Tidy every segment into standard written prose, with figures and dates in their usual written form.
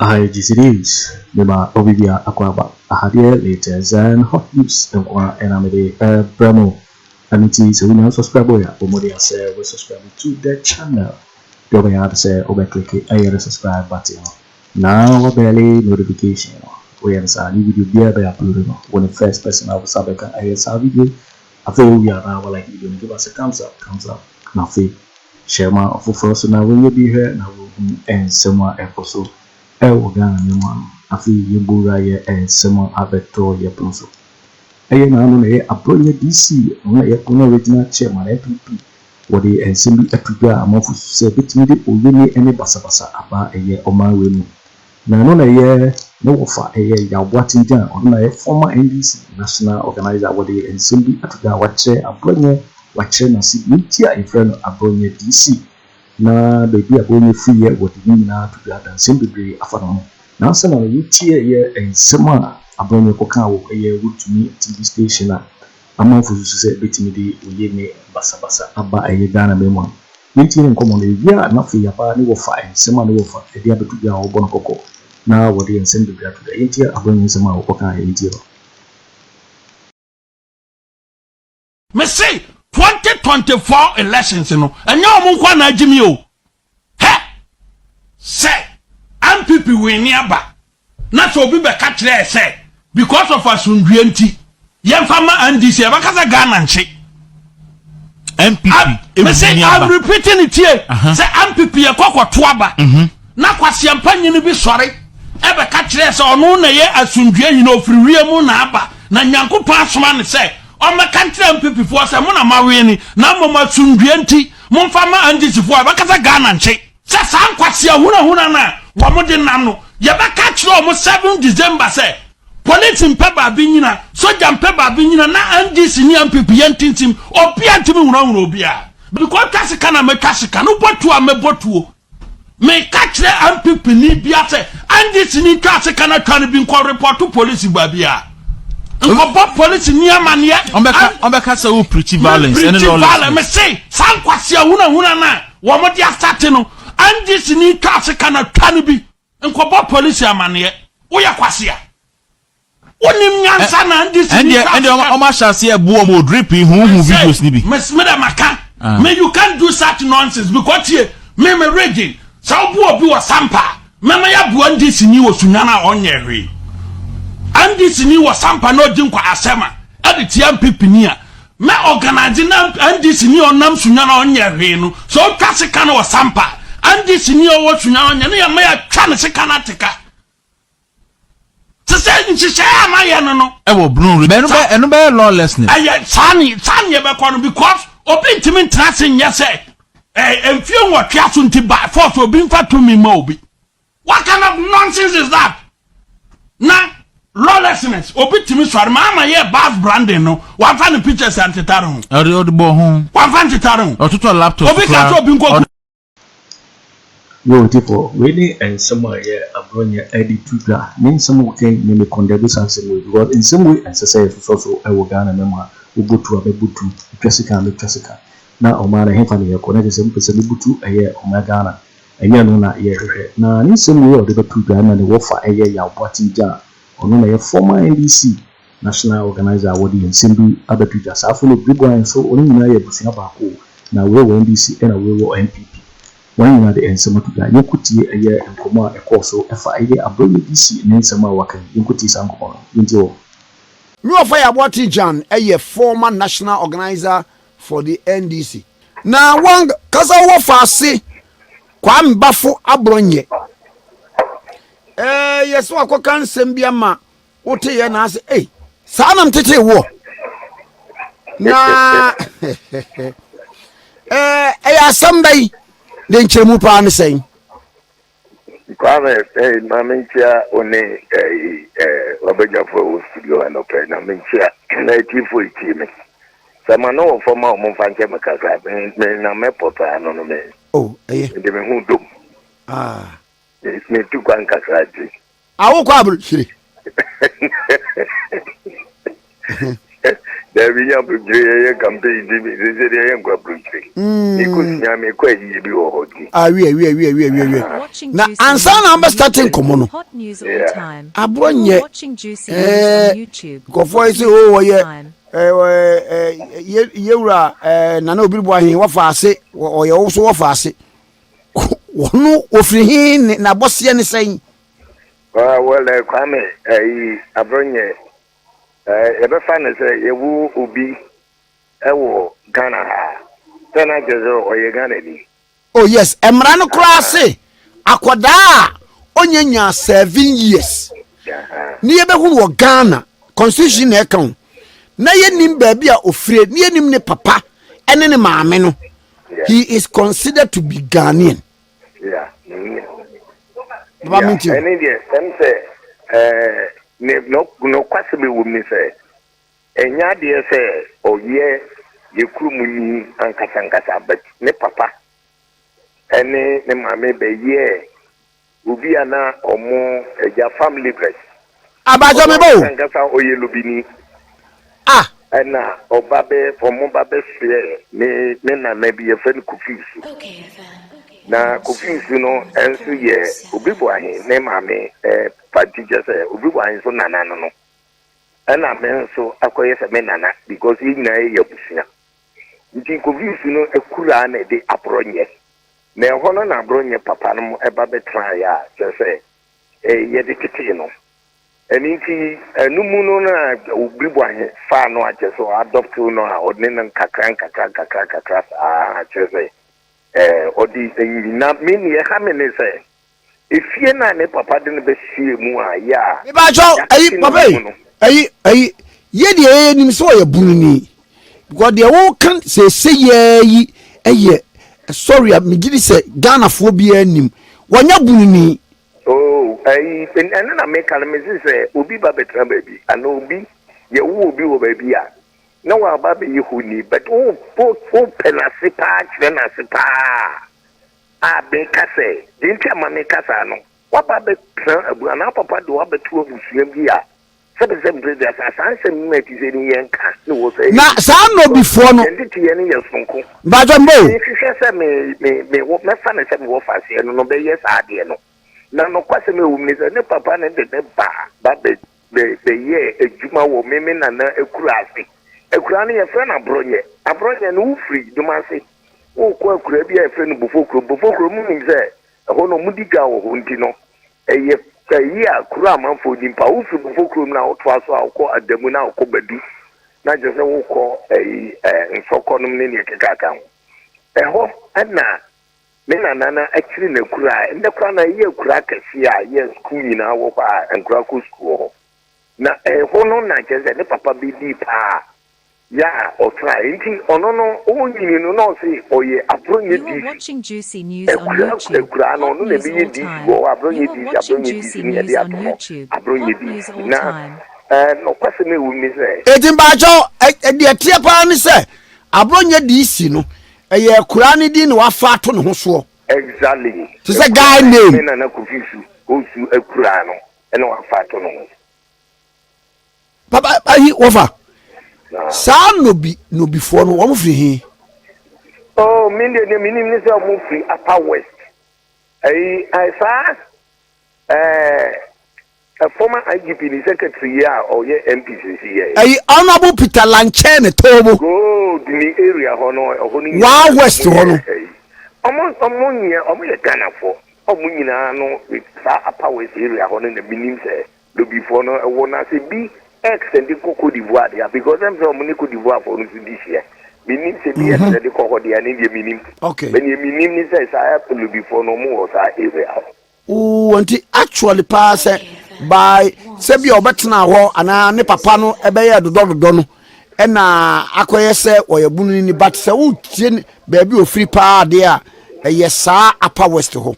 IGCDs, Mima Obibia Aquaba, Ahadia latest and hot news, and Enamide Bremo. And it is a winner subscriber, Omodia say, we subscribe to the channel. Go ahead to say, over click a subscribe button. Now, barely notification. We are new video be uploaded when the first person I was subbing a video. I feel we are now like you give us a thumbs up, nothing. Share my offer first, so now when you be here, now we'll end somewhere episode. Ghana, I feel you go and someone Abeto Yaponso. I am Abronye DC, on original chairman NPP. What they and simply a figure among say between the Uyuni and the Basabasa about a year or my women. Now, a year, no offer a year, Yawatin Jan, on a former NDC national organizer, what they and simply a figure what chair Abronye, what chair Nasibitia in front of Abronye DC. Na baby abonye free year what the na to be done simply afano na say na you tie here and sema abonye koka wo ye would to me TV station a amanfo so say betimi de oye ne basabasa aba aye Ghana memo nti ne nkomo na bia na fe ya pa ne wo fa sema ne wo fa e dia betu bia wo bono koko na wo de ensem bia to the nti abonye sema wo koka e nti ro me say 2024 elections no anya omunkwa na agimi o he say NPP we ni aba na so obi be ka kire say because of asundue nti yemfama NDC e bakaza Ghana nche NPP me say I'm repeating it here say NPP e kokoto aba na kwase ampanyi ni bi sori e be ka kire say ono na ye asundue yi na ofiriwie mu na aba na nyankopon asoma ne say on my country NPP for say mona maweni na mama sundue nti momfama NDC for bakaza Ghana nche say san kwase ahuna na wo mo de nam no ye baka kire o mo 7 December say police mpeba binyina soja mpeba binyina na NDC ni NPP yentintim obi antimi wura obia because kasika na mekasika no botu a mebotuo me ka kire NPP ni bia say NDC ni kasika na twan bi nko report to police babia nko police ni amane ombeka say we preach violence and lawlessness me say san kwase ahuna na wo mo dia start no NDC ni kasika na twan bi nko police amane wo ya kwase a onim nyansa na NDC and o shall e buo mo dripping who videos ni bi me da maka me you can't do such nonsense because here me reading so buo bi was sampa me ya buo NDC ni wo sunyana onye hwe NDC ni wo sampa no di nkwa asema e di MPP ni a me organize na NDC ni onam sunyana onye hwe no so twase ka no sampa NDC ni o wo sunyana onye no ya me ya twa ne sika na teka say my no e blue eno be lawlessness aye sani e be kono because obi ntimi trase nya say emfie nwotwe aso nti ba force obi mfa to me ma obi what kind of nonsense is that na lawlessness obi timi sware ma ye bas branding no one fan pictures antitaro ho odi bo ho one fan antitaro otuto laptop obi ka to obi nko yo tipo really and somewhere Abronye editor mean some okay me condemn something because in some way and say so I will Ghana mema ubutu abebutu twasika na omara hefa ne yako na jesem pese butu eye omagana enye no na ye hwehwe na ni some way of the butu Ghana ne wofa eye ya boatinja ono na ye former NDC national organizer award in simbi abetuja safo no bigwan so oni nyina ye busia baako na we NDC and we NPP when you are the ensema to that, you could see a year and come out a course so if I hear Abronye DC and Ensema Waka, you could see some into no fire watching John, a former national organizer for the NDC. Now, one Kazawa Fasi Kwam Bafo Abronye. Yes, what can Sembiama Ote and I say, hey, Sanam Tete war. Na somebody. Den chemu pa ne sen kwame na menchia one wabenya for studio and open na menchia na tifo itime sama no forma o mfanche makasa na mepota no me oh de me hu dom me tu kwan kasati awo kwa abru shiri there we are campaign na ansa na mba starting komono Abronye go for say oh yewura na na obi bo ahin wo fa ase oye wo so wo fa ase wonu ofiri hin na bose ne sen well kwame Abronye ebe fa na say yewu obi ewo Ghana ha tena jezo oye Ghana ni oh yes emra no klase akoda onyanya 7 years ni ebe hu wo Ghana constitution na ekon na yenim baabi a ofire ni yenim ne papa ene ne maame no he is considered to be Ghanaian baba minti ene die sem say no kwase be wum ni say enya de say oye yekrumuni ankasa but ne papa ene ne maame be ye obi ana omo eja family breast abajo me bo ankasa oye lobini na obabe fomo babe se ne na bi e fen kufisu na kufisu no enso ye obi bo ahin ne maame patije se obi bo ahin so nana no na men so akoye se me nana because he na ye busia nti kufisu no ekura na de Abronye na hono na Abronye papa no eba betra ya se ye de kiti no eniti enumuno na obibo ahe fa no acheso adopt no a odnen kakra achese odi na mini e ha mene se efie na ne papa de ne be hie mu a ya me ba jo ayi papa ayi ye de nim so ye bunini because de wo kan se ye eye sorry me gidi se Ghana fo bi anim wonya bunini and na make calmness say obi ba betra baby and obi ye wo obi wo baby a na wa ba be yehuni but o penase pa chena se pa a be kase dinti ama me kasa no wa ba be abu na papa do wa be to obusuam bi a se brother sa se me ti se ni yenka no wo say na sa no before no nditi ye ni yesonko ba jo mbo me se me wo me fa na se me wo fa se no be yes ade no na no kwase me wum ni se ne papa ne de ba be ye ejuma wo meme na ekura ne ye friend Abronye no free dumase wo ko ekura bi ye friend bufokro mu ni se ho no mudiga wo ho nti no eye kayi akura amanfo nimpa wo free bufokro na wo to aso akọ adamu na akọ badu na je se wo ko nsoko no ne ne kekaka ho na me nana actually na kura nda kura na ye kura kasi a ye school nyina wo kwa nkura ko school na hono na jeze ne papa bi di pa ya o try nti ono no o nyini no no say oye Abronye DC watching juicy news on YouTube kura no no na bi ye DC wo Abronye DC ni de on YouTube Abronye DC na no kwase me wu mi say edimbajo de tie pa ni se Abronye DC no eye kura ni di no wafa to ne ho so exactly to say guy name na kufisu Owusu ekura no ene wafa to no papa ayi wofa sa no before no wo mfiri hi oh minim ni say wo free Upper West I saw a former IGP the secretary or ye NPP here honorable Peter Lanchen Tobo go the area hono wa west hono omo ye Ghana for omo nyina no sa Upper West area hono na minim say do before no e wona say bi ex and the Cote d'Ivoire there because them say omo Cote d'Ivoire for this year minim say bi ex and the Cote d'Ivoire ni the minim okay when you minim ni say sa do before no mo sa area wanti actually pass by sebi obetena ho ana ne papa no ebeye dododo no e na akoye se oyabunu ni but se wo tie baabi ofiri pa de a eye saa Upper West ho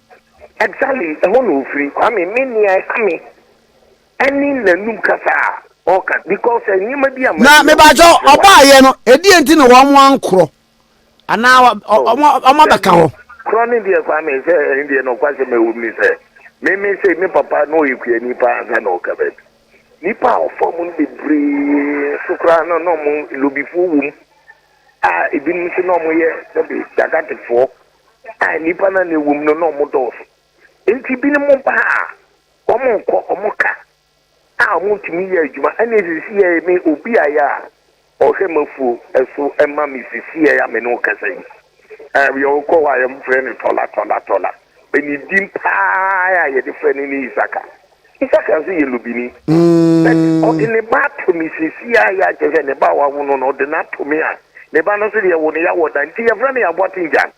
exactly e ho no ofiri kwame meni ai kame ani nanum kasa oka because anyima bi am na me ba jo oba ye no edi enti ne wo mo ankro ana omo beka ho kroni dia kwame se ndi no kwase me wo mi se me say me papa no yekuani pa za no kabet nipa ofomu bebre sukra no mo lobifo wum ebinum se no mo ye be dagatefo nipa na ne wum no mo dos enti binum pa omo ko omo ka mo timi ye adwuma ene sisi ye me obi aya o hemafu eso ema mi sisi ya me no kasa yi we ko wa am friend tola beni dimpa ya ye de friend ni Isaka so ye lubini o de ba to mi sisi ya je ne ba wa wono no de na to me a ne ba no so de wo ne ya woda nti ye friend ya botinja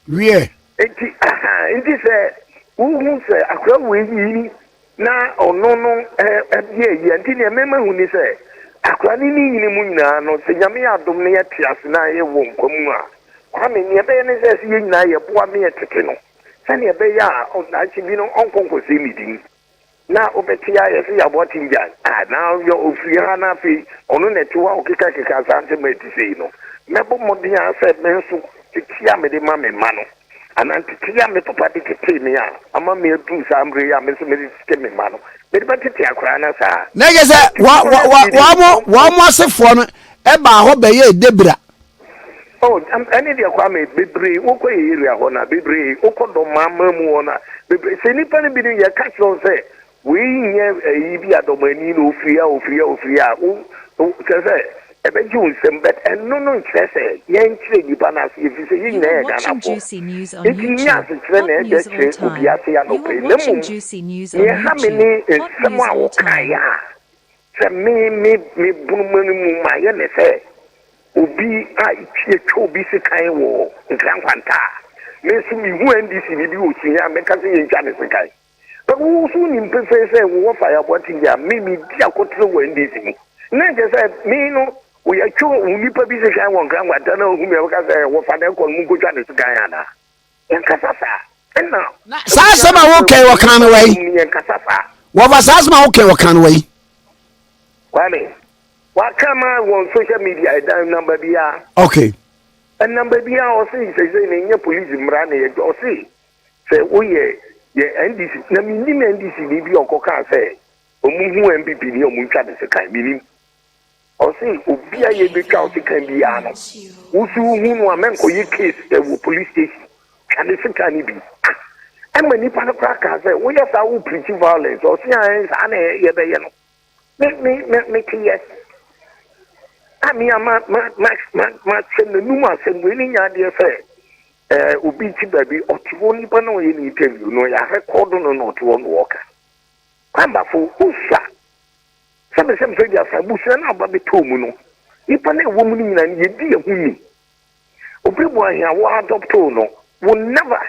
wie enti se wu se akra we yi na ono no ye nti ne mema hu ni se akra ni nyini mu nyina no se nyame adom ne ya tiase na ye wo nkwamu a kwa me ne be ne se ye nyina ye boa me tete no se ne be ya o na chi bi no onkonko se midin na obetia ye se ya botinja na yo ofri ha na fi ono ne tiwa okika sante meti sei no mebo modin a se me nso titia me de ma me ma no anantitia me papa de tete me a ama me du sambre ya me so me tete me ma no me de tete akra na sa na ge se wa mo asefo no e ba ho be ye debra ani de akwa me bebre woko ye area ho na bebre woko do mama mu ona bebre se nipa ne bi ne ye ka so se we nye yi bi adomani no ofria o se ebe junsem but no say yen kire nipa na se fi se yin na e da na po Juicy News on YouTube. Hot news all time. You are watching Juicy News on YouTube. Hot news all time. Se me bunumanu mu ma ye ne se obi a tie obi se kan wo nkran kwanta me su mi hu NDC ni bi o chi ya me ka se yin twa ne se kan but wo su ni mpefe se wo fa ya boti ya me di akotro wo NDC mu na je se me no we are sure nipa bi se kan wo nkran kwanta na hu me ka se wo fa de ko mu ko twa ne se kan ya na en kasasa enna sa sama wo kai wo kan wai en kasasa wo ba sa sama wo kai wo kan wai kwame wakama on social media down number bia okay and number bia o say ne police mra na ye o say oye ye NDC na mi ni NDC ni bi okoka say omuhu NPP ni omuntwa de se kan minim o say obi aye betwa o se kan bia no usu hu no amenko ye case wo police station kan se kan bi amma ni pa ka say we ya sa wo preach violence o say an na ye be ye no me clear ami ama ma send numa send we ni nya de fe obi ti baby otiwo ni ba no ye ni interview no ya record no otiwo no work kwamba fo usa sabe so dia fa busa na ba betomu no ipa na wo mu ni na ye di ehuni obibu ahia wo adopt no will never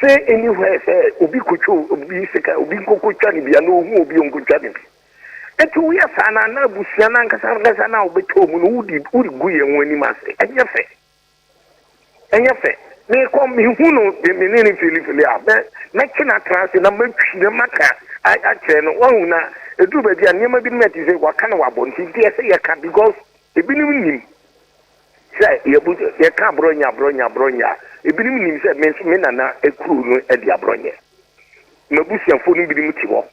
say anywhere say obi kocho obi seka obi kokotwa ni bia no hu obi onkotwa ni etu ya sana na busia na nkasa na obetomu no udi guye nwani mase enyefe me kom me hunu de menene fili a na kina transi na matwi na maka a kire no wahu na edu ba dia niam bi meti se waka na wabonti dia se ye ka because ebinim nim say ye ka bronya ebinim nim se me na ekuru no e dia bronye mabusiafo no binim ti ho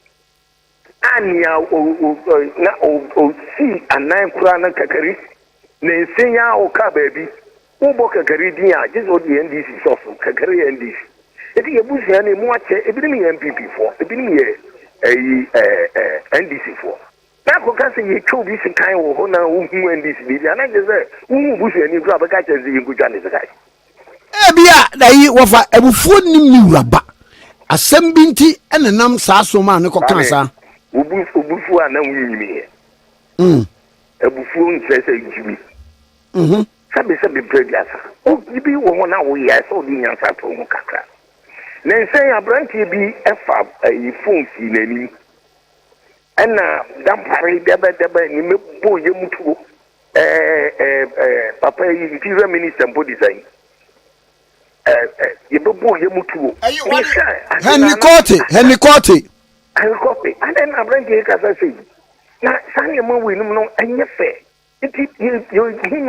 ania o si anan kura na kakari na nsenya o ka baabi wo kakari din a jeso di NDC soso kakari NDC eti ebusia na mu ache ebinim ye NPP fo ebinim ye NDC fo na ko ka se ye chobi se kan wo ho na wo hu NDC bi na je se wo busia ni kura ba ka che ze yingutwa ne se kai bia da yi wo fa ebufuo nim ni wuraba asem bi nti enenam saa so ma ne ko kan sa obufu a na wunyimi ebufu nsese jimi sabe prebiasa o bibi wo ho na wo ya so di nyansa to mu kakra na nsen abranti bi efa yi phone si nani ana dampare debe ni mebo ye mutuo papa yi interior minister body design ye bebo ye mutuo Henry Cote Alcope, and then I bring you as I say. Now, Sammy, we know, and you say, you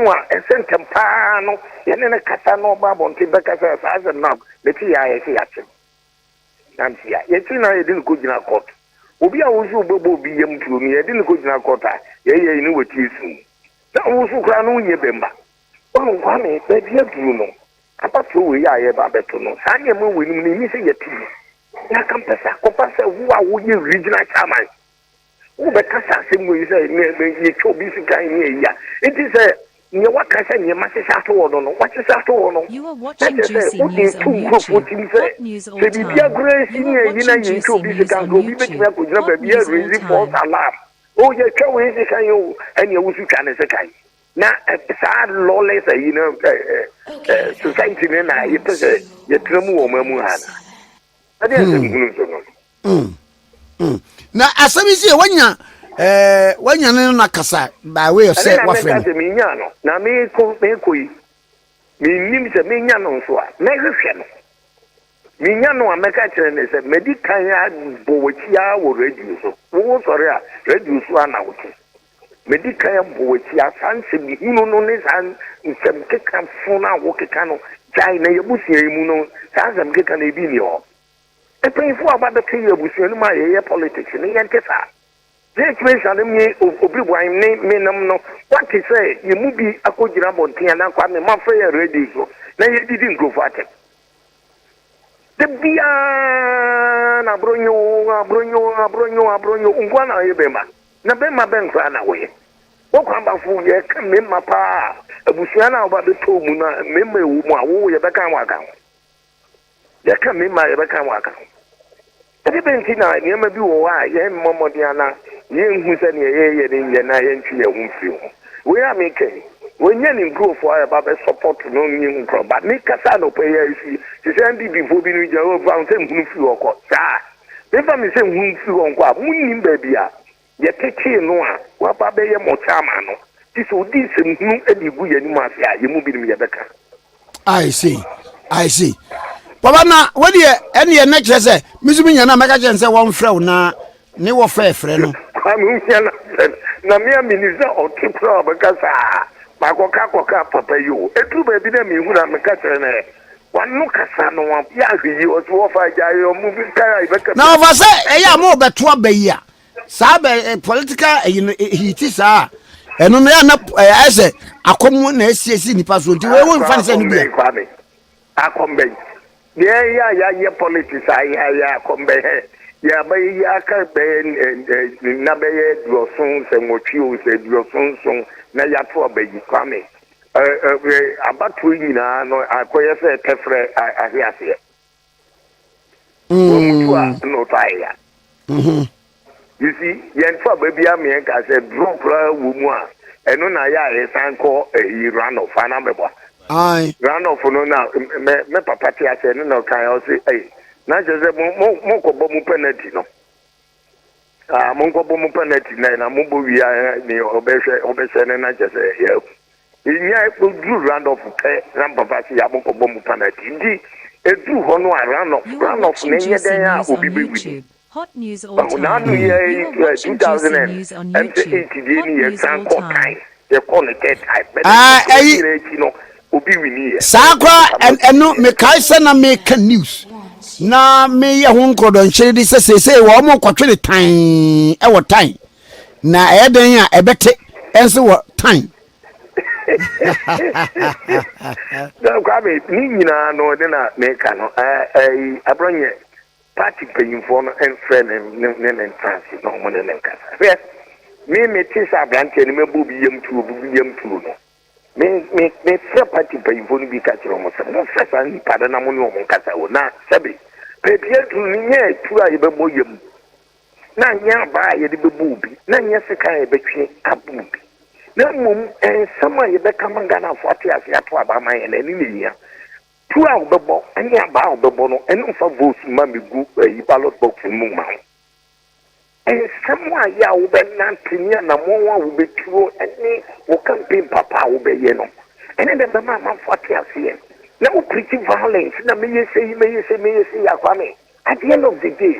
are a sentence pano, and then a catano babon, Tibaka as a knob, the TIA action. Nancy, yet you know, I didn't go in a court. obi a wo so bobo bi yam tuo mi e de ne ko gyina kota ye ni wati su na wo so kra no nye bemba o kwa me be bia duru no apato we ya ye ba beto no sa nya mo we ni se yati na kampesa ko pasa wo ye regional chairman wo be kasa se mo yi se ye chobi su kan ni ya it is a nye wakasa nye masisa to wo no wakasa to wo no You are watching Juicy News on YouTube. Hot news all the time. You are watching Juicy News on YouTube. Oh, yeah, show is the kind and you wish you can say. Now, sad lawless, society, and I, it is a tremu woman. Now, as I say, when you're na kasa by way of say what friend na me ko me nim se me nya no so a me hwehwe no me nya no ameka kire ne se medical ya bowachia wo radio so wo sorry a radio so ana wo medical ya bowachia sanse bi hunu no ne san nsem keka funa wo keka no jai na yebusia mu no sanse keka na bi ni ho e penfo abada ke yebusia no ma ye politics ni yentesa situation me obi wan me nam no what is say you mu bi akojira bontia na kwa me ma fa ya ready so na ye didi nkrofo atem de bia na abronyo ungwa na ye bema na bema ben kwa na we wo kwa ba fu ye ka me ma pa abusia na oba beto mu na me ma ewu mu a wo ye beka wa ka ye ka me ma ye beka wa ka ebe bentina ni ma bi wo wa ye mmomodiana na ye hu se ne ye ne na ye ntwi ye hu fi ho we are making when you grow for about support no new but me kasa no pay isi se ndi before bi no jawo fa se hu fi ho ko sa me fa me se hu fi ho ko a munnim ba bia ye tete no a wa ba be ye mo chama no ti so di se hu edi gu ye ni ma fi a ye mu bi ni ye beka I see Baba na what ye any next say misumi nya na meka chen say one frɛ na ne wo frɛ no na me minister o tipro bekasa ba ko ka papa yo etu ba bi na me hu na meka chen na wanu kasa no wa ya hyi o so fa jayo mu bi kai beka na over say eya mo beto abayi a sa be political hiti sa eno na ya na say akomu na esiesi nipa so nti we won fa say no bia akombe ya politics ya akombe ya ba ya ka be na be drosun se motwi o se drosun so na ya to abayi kwame abatu nyina no akoye se tefre ahiase no taya you see yen to ababi am ka se drop ra wo mu a eno na ya sanko run of ana mebo ai run of no na me papa ti ase no kan o say na jeze mo ko bo mu penalty no mo ko bo mu penalty na mo bo wi ni obehwe na jeze ya inya ko du run of pe na papa ti ya mo ko bo mu penalty ndi edu ho no run of ne nye den ya obi be wi Hot news all time. You are watching Juicy News on YouTube. Hot news all time. Sakwa eno me kaisa na make news na me ye ho nkodo nhyere di se wo mo kwotwe tan e wo tan na eden a ebete ense wo tan da kwa be ni nyina no de na me ka no abronye party payinfo no en friend ne transi no mo ne nkasa me tisa brante ne mebu bi yam tu no me fra party payinfo no bi ka kiro mo se mo fa san pada na mo no mo nkasa wo na sabe pe bia tu ni nya tu a ye be mo yam na nya ba ye de bebu bi na nya sika ye betwe abu bi na mum sama ye be kamanga na fo ate ase ato aba man ye na ni ya tu a obebo anya ba obebo no enu fa vote ma me gu yi ballot box mu ma sama ya ubena tinya na monwa ubeturo eni wo campaign papa ubeye no ene de ma fati afie na o preach violence na me yesi ya kwame at the end of the day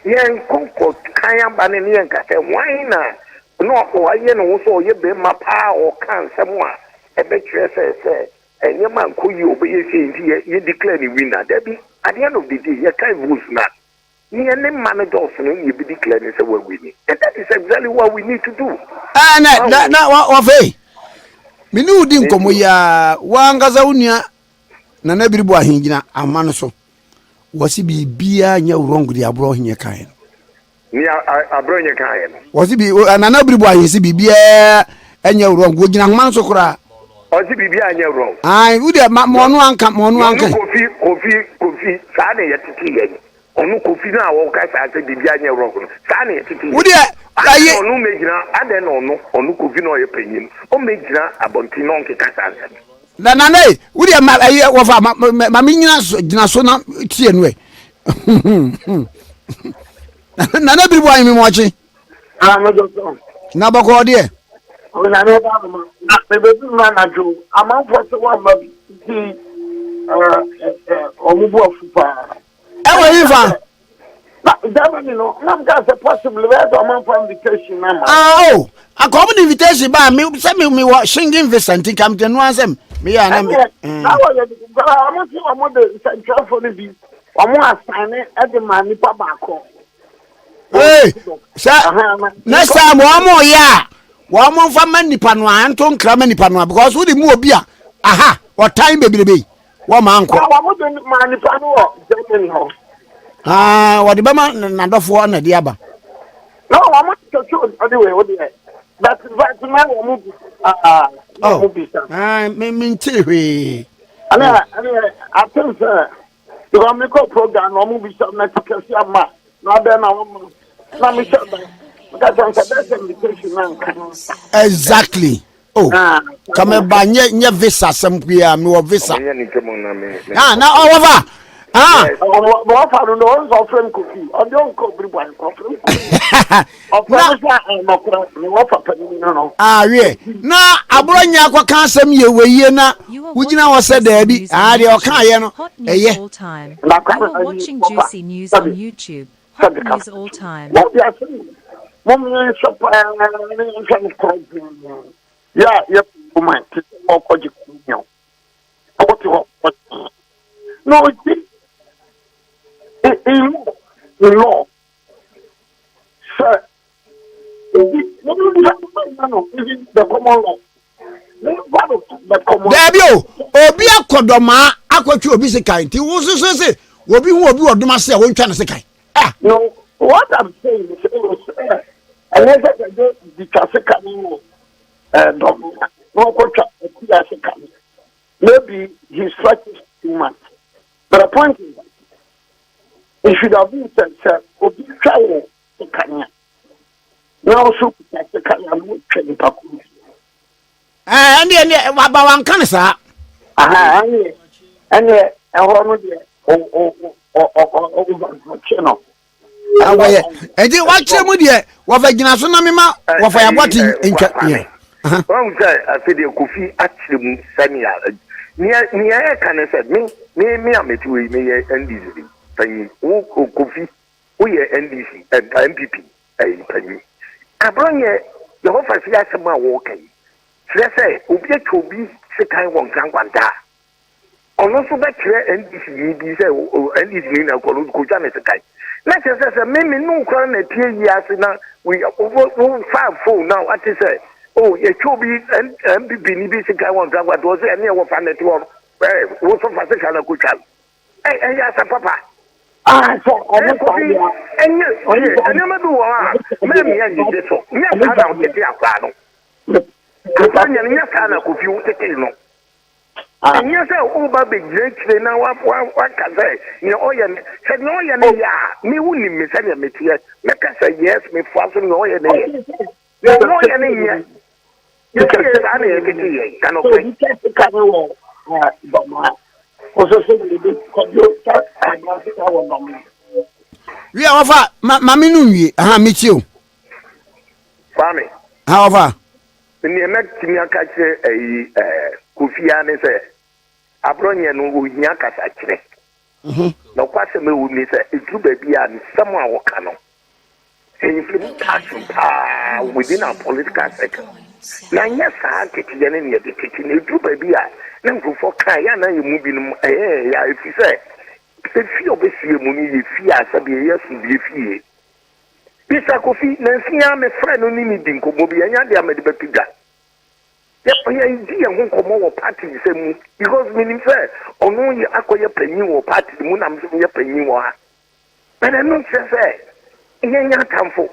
yen konko kan ba ne yen ka se why na no o aye no so ye be ma pa o kan semwa e be kire se enye man ko yi obeye se ye declare the winner that be at the end of the day ye can vote na Ni any managers you be declaring say we winning. And that is exactly what we need to do. Na wa fe. Me ni udi nkomo ya wangaza unia na na biribu ahingina amano so. Wasi bibia nya wrong di abro hinye kan. Ni Abronye kan. Wasi bi na na biribu ahisi bibia enya wrong go gina amano so kura. Wasi bibia anya wrong. Ai udi mo onu anka. Kofi sa na yetiti yen. Onu kofi na wo ka sa se bibia anya wrong. Sa na yetiti. Udi aye onu mejina ade na onu kofi na o ye panyin. O mejina abonti no nke ka sa se. na udi ma aye wo fa ma minyina gina so na tie no e. Na biribu ayi mi mo achi. No doctor. Na bako de. Na no ba ma. Me be na na jo. Am for so one ba ti omubu afupa. E wo yifa. Na that no. Na that's possible. Where do am for invitation na ma. Oh, a common invitation ba me say me wa shinging Vincent come to no ansem. Me ya na me. Na wa ya am si am de central for the bi. Am assign e de ma ni pa ba ko. Hey, sa next time wo ya. Wo mo fa manipa no anto nkra manipa no because wo di mu obi a aha, o time bebrebe. Wo ma anko. Wo mo de manipa no wo Germany ho. Wo di ba ma na dofo na di aba. No, wo mo to show anyway, what dey. But now wo mo me ntiri. I think you make a program no mo bi so na tikasi ama. Na be na wo na me sure that's invitation man. Exactly. Oh, come ba nye visa sampuya me wo visa. Na over. What for no so friend coffee. On don't go everyone coffee. No. We. Na Abronye akwa kan asem ye weye na wugina wo se da bi. De o kan ye no. Eye. You are watching Juicy News on YouTube. Hot news all time. Yeah, yep, woman. No, in law, sir, the common law. Debio, obi akodoma akwatwa obi sekai ti wo so se obi hu obi odoma se won twa na sekai. No, what I'm saying is, unless I go the traffic no maybe he's fighting too much. But the point is, it should have been said, sir, Obi try to Kenya. Now, so the Kenya would train Paku. And about one can, sir. And I want to channel. And you watch them with you. What I gina so na me ma what I what in chat. One say I said the Kofi actually Sammy near can said me am to me NDC penny Kofi we NDC and NPP penny Abronye the office ya sama walking say obi chobi se kan won kan kwanta ono so be kire NDC bi say NDC na ko ja na se kai let's say me no kwa na tie yi ase na we five phone now what is say oh ye chobi MPP ni bi se kan won kan kwanta o say ene wo fa net wo so fa se kana ko chal ya sa papa so almost ene ma du wa me me ya ni so nya ka na o te akwa no ka nya nya ka na ko fi o te no and you say, oh, baby, great, now what can say? You know, said no, ya, me wouldn't miss any material. Make us say yes, me fasten no, ya, no, ya, you cannot we are over, Mammy, meet you. Family, however, in the next thing I catch a Kofi Annan say Abronye no wo hia kasa kire no kwase me wo ni say etu ba bia ni someone wo ka no influence within our political sector na nya sa kiti ya ne kiti ne etu ba bia na nkofo kan ya na yemu bi no ya ifi say feel obviously money fear sabi yes be fear. Bisa Kofi nansia me friend no ni dinko mobi anya de amede bepiga. Yep, ya idi ya nkomo wo party semu because meaning say ono ye akoye panyin wo party mu na mso ye panyin wo ha. But I don't say nya tamfo.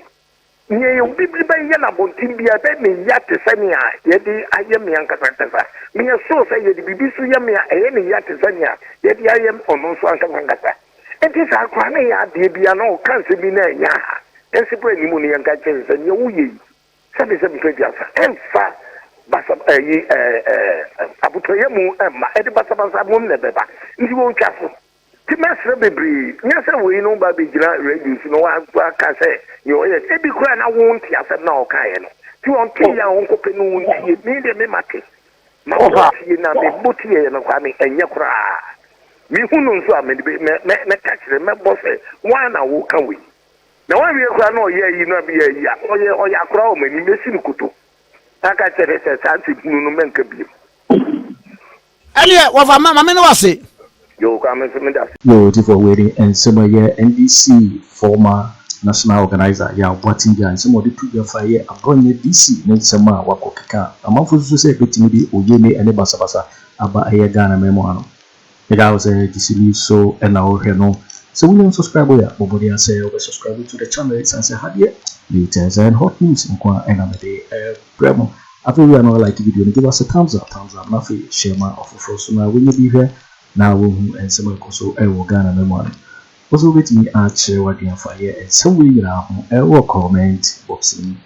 Nya yo bibli ba ye na bontin bia be me ya te sania ye di aye me ankasa. Me so say ye di bibisu ye me aye ne ya te sania ye di aye ono so ankasa. Enti sa kwa ne ya de bia no kan se bi na nya. Ensi po ni mu ne yanka chense ne wuye. Sabe pe bia fa. Emfa basa abutoye mu emma edi basa mu ne beba ndi wo twafo ti mesre bebri nya se we no ba be gira radio no wa ka se yo ye ebi kura na wo nti asem na o kan ye no ti on ti ya on ko pe no nti mi de me make ma o ti na me boti ye no kwa me enye kura mi hunu nso a me me ka kire me bo se wa na wo kan we na wa wie kura no ye yi no bi ye ya o ya kura o mani mesi ni kuto aka chere se santi no menka bi Elie wafa mama me no wase yo ka me se da Yo, for waiting and some NDC former national organizer ya Boakye and some of the previous fire Abronye DC ne sama wakokeka amafo so say betimi di oyene ene basabasa aba aye Ghana memo ano the guy was DC so and now no so we don't subscribe ya bobodi and say subscribe to the channel and say hadie latest and hot news in kwa and amade promo after we are not like the video give us a thumbs up na share my offer so now when you be here now and some also Ghana memo also with me at share what you fire and some way now comment boxing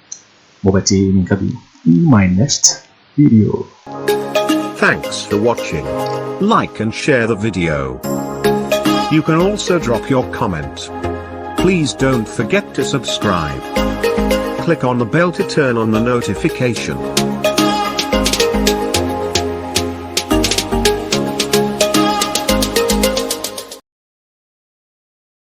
Bobati Nkabi in my next video. Thanks for watching. Like and share the video. You can also drop your comment. Please don't forget to subscribe. Click on the bell to turn on the notification.